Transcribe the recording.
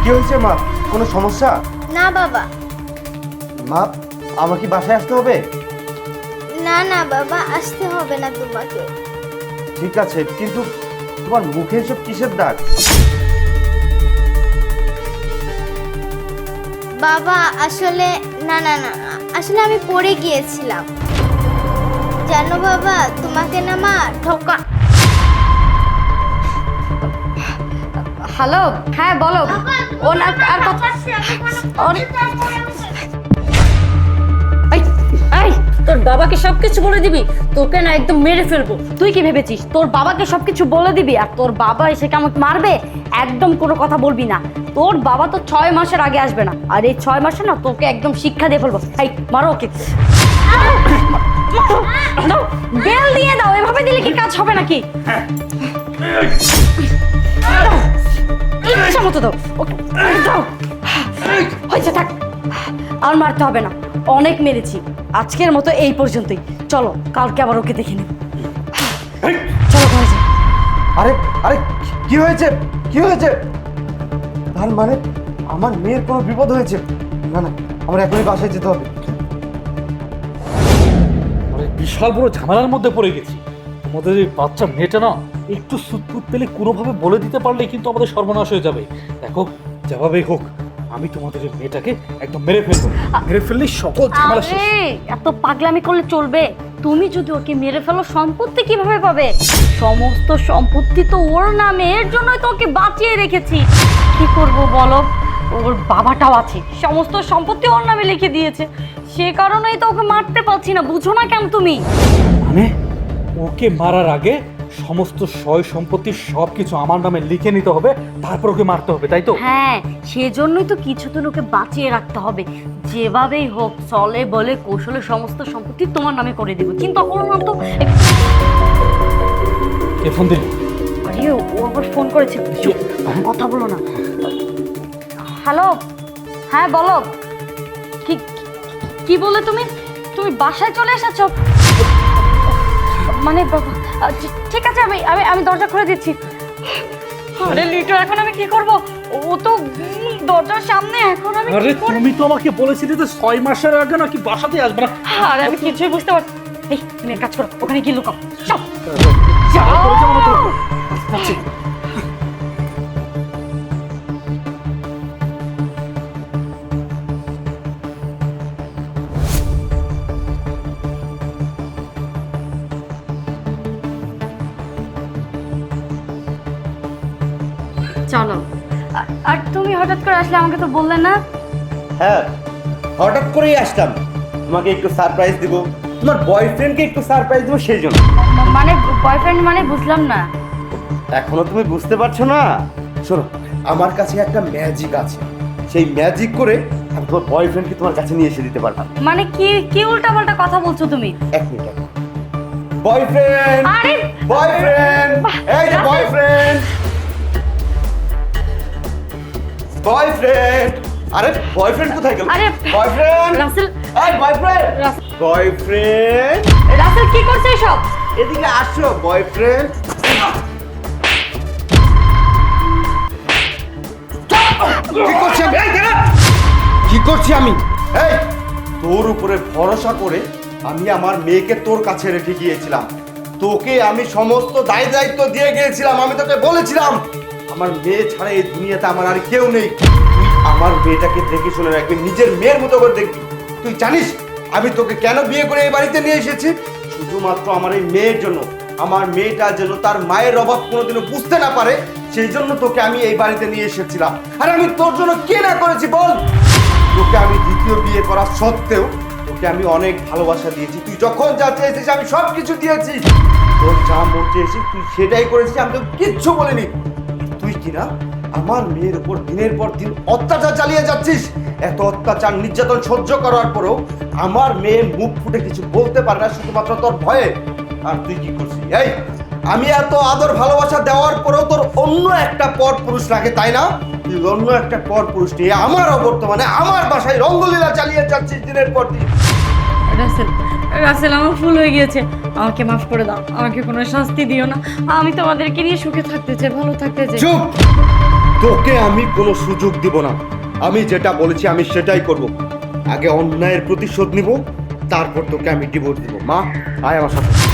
কি হয়েছে মা? কোনো সমস্যা? না বাবা। মা, আমার কি বাসায় আসতে হবে? না না বাবা, আসতে হবে না তোমাকে। ঠিক আছে, কিন্তু তোমার মুখে এসব কিসের দাগ? বাবা আসলে না না না, আসলে আমি পড়ে গিয়েছিলাম জানো বাবা, তোমাকে না মা ঠকা। হ্যালো, হ্যাঁ বলো। ওনার আর কথা এই তোর বাবাকে সবকিছু বলে দিবি? তোকে না একদম মেরে ফেলবো। তুই কি ভেবেছিস তোর বাবাকে সবকিছু বলে দিবি আর তোর বাবা এসে আমাকে মারবে? একদম কোনো কথা বলবি না। তোর বাবা তো 6 মাসের আগে আসবে না, আর এই 6 মাসে না তোকে একদম শিক্ষা দিয়ে ফেলবো। এই মারো ওকে, বেল দিয়ে দাও। এভাবে দিলে কি কাজ হবে নাকি? ইচ্ছা মতো দাও ওকে, দাও। হয়েছে, থাক, আর মারতে হবে না, অনেক মেরেছি। আজকের মতো এই পর্যন্তই। চলো কালকে আবার ওকে দেখে নেব। চলো ঘরে যাই। আরে আরে, কি হয়েছে? কি হয়েছে? তার মানে আমার মেয়ের কোনো বিপদ হয়েছে? না না, আমার এখনই বাসায় যেতে হবে। আরে বিশাল বড় ঝামেলার মধ্যে পড়ে গেছি। আমাদের এই বাচ্চা মেয়েটা না একটু সুতপুত পেলে কোনোভাবে বলে দিতে পারলে কিন্তু আমাদের সর্বনাশ হয়ে যাবে। দেখো, যেভাবেই হোক আমি তোমাদের এই মেয়েটাকে একদম মেরে ফেলবো। মেরে ফেললে সকল ঝামেলা শেষ। আরে এত পাগলামি করলে চলবে? তুমি যদি ওকে মেরে ফেলো সম্পত্তি কিভাবে পাবে? সমস্ত সম্পত্তি তো ওর নামে, এর জন্যই তো ওকে বাঁচিয়ে রেখেছি। কি করব বলো, ওর বাবাটাও আছে, সমস্ত সম্পত্তি ওর নামে লিখে দিয়েছে। সে কারণেই তো ওকে মারতে পারছি না, বুঝো না কেন তুমি? মানে ওকে মারার আগে সমস্ত সয় সম্পত্তি সবকিছু আমার নামে লিখে নিতে হবে, তারপর ওকে মারতে হবে, তাই তো? হ্যাঁ, সেজন্যই তো কিছুদিন ওকে বাঁচিয়ে রাখতে হবে। যেভাবেই হোক চলে বলে কৌশলে সমস্ত সম্পত্তি তোমার নামে করে দেবো। চিন্তা করো না তো। কে ফোন দিল? আরে ও আবার ফোন করেছে, চুপ, কথা বলো না। হ্যালো, হ্যাঁ বলো। কি কি বলে তুমি? তুমি বাসায় চলে এসেছো? মানে ঠিক আছে, আমি আমি আমি দরজা খুলে দিচ্ছি। আরে লিটো, এখন আমি কি করব? ও তো দরজার সামনে, এখন আমি আরে কি করব? তুমি তো আমাকে বলেছিলে যে 6 মাসের আগে নাকি বাসাতে আসবে না। আরে আমি কিছুই বুঝতে পারছি। এই তুমি এক কাজ করো, ওখানে গিয়ে লুকাও। চল আচ্ছা, চলো। আর তুমি হঠাৎ করে আসলে, আমাকে তো বললে না? হ্যাঁ, হঠাৎ করেই আসলাম। তোমাকে একটু সারপ্রাইজ দিব, তোমার বয়ফ্রেন্ডকে একটু সারপ্রাইজ দেবো সেই জন্য। মানে বয়ফ্রেন্ড মানে বুঝলাম না। এখনো তুমি বুঝতে পারছো না? শোনো, আমার কাছে একটা ম্যাজিক আছে, সেই ম্যাজিক করে আমি তোমার বয়ফ্রেন্ডকে তোমার কাছে নিয়ে এসে দিতে পারলাম। মানে কি কি উল্টাপাল্টা কথা বলছো তুমি? এক মিনিট। বয়ফ্রেন্ড, আরে বয়ফ্রেন্ড, এই যে বয়ফ্রেন্ড, বয়ফ্রেন্ড। আরে বয়ফ্রেন্ড কোথায় গেল? আরে বয়ফ্রেন্ড, রাসেল, এই বয়ফ্রেন্ড, বয়ফ্রেন্ড, রাসেল কি করছে এসব? এদিকে আসো বয়ফ্রেন্ড। কি করছি আমি? এই দাঁড়া! কি করছি আমি? এই, তোর উপরে ভরসা করে আমি আমার মেয়েকে তোর কাছে রেখে গিয়েছিলাম। তোকে আমি সমস্ত দায় দায়িত্ব দিয়ে গিয়েছিলাম। আমি তোকে বলেছিলাম আমার মেয়ে ছাড়া এই দুনিয়াতে আমার আর কেউ নেই। তুই আমার মেয়েটাকে দেখে শুনে রাখবি, নিজের মেয়ের মতো করে দেখবি। তুই জানিস আমি তোকে কেন বিয়ে করে এই বাড়িতে নিয়ে এসেছি? শুধুমাত্র আমার এই মেয়ের জন্য। আমার মেয়েটা যেন তার মায়ের অভাব কোনোদিনও বুঝতে না পারে, সেই জন্য তোকে আমি এই বাড়িতে নিয়ে এসেছিলাম। আর আমি তোর জন্য কি না করেছি বল? তোকে আমি দ্বিতীয় বিয়ে করা সত্ত্বেও তোকে আমি অনেক ভালোবাসা দিয়েছি। তুই যখন যা চেয়েছিস আমি সব কিছু দিয়েছি। তোর যা মন চেয়েছি তুই সেটাই করেছিস, আমি তোকে কিচ্ছু বলিনি। তুই কিনা আমার মেয়ের উপর দিনের পর দিন অত্যাচার চালিয়ে যাচ্ছিস। এত অত্যাচার নির্যাতন সহ্য করার পরেও আমার মেয়ে মুখ ফুটে কিছু বলতে পারে না, শুধুমাত্র তোর ভয়ে। আর তুই কি করছিস? এই, আমি এত আদর ভালোবাসা দেওয়ার পরেও তোর অন্য একটা পর পুরুষ লাগে, তাই না? তুই অন্য একটা পর পুরুষ নিয়ে আমার অবর্তমানে আমার বাসায় রঙ্গলীলা চালিয়ে যাচ্ছিস দিনের পর দিন। রাসেল, রাসেল আমার ভুল হয়ে গিয়েছে, আমাকে মাফ করে দাও। আমাকে কোনো শাস্তি দিও না, আমি তোমাদেরকে নিয়ে সুখে থাকতে চাই, ভালো থাকতে চাই। চুপ! তোকে আমি কোনো সুযোগ দিব না। আমি যেটা বলেছি আমি সেটাই করব। আগে অন্যায়ের প্রতিশোধ নিব, তারপর তোকে আমি ডিভোর্স দিব। মা, আয় আমার সাথে।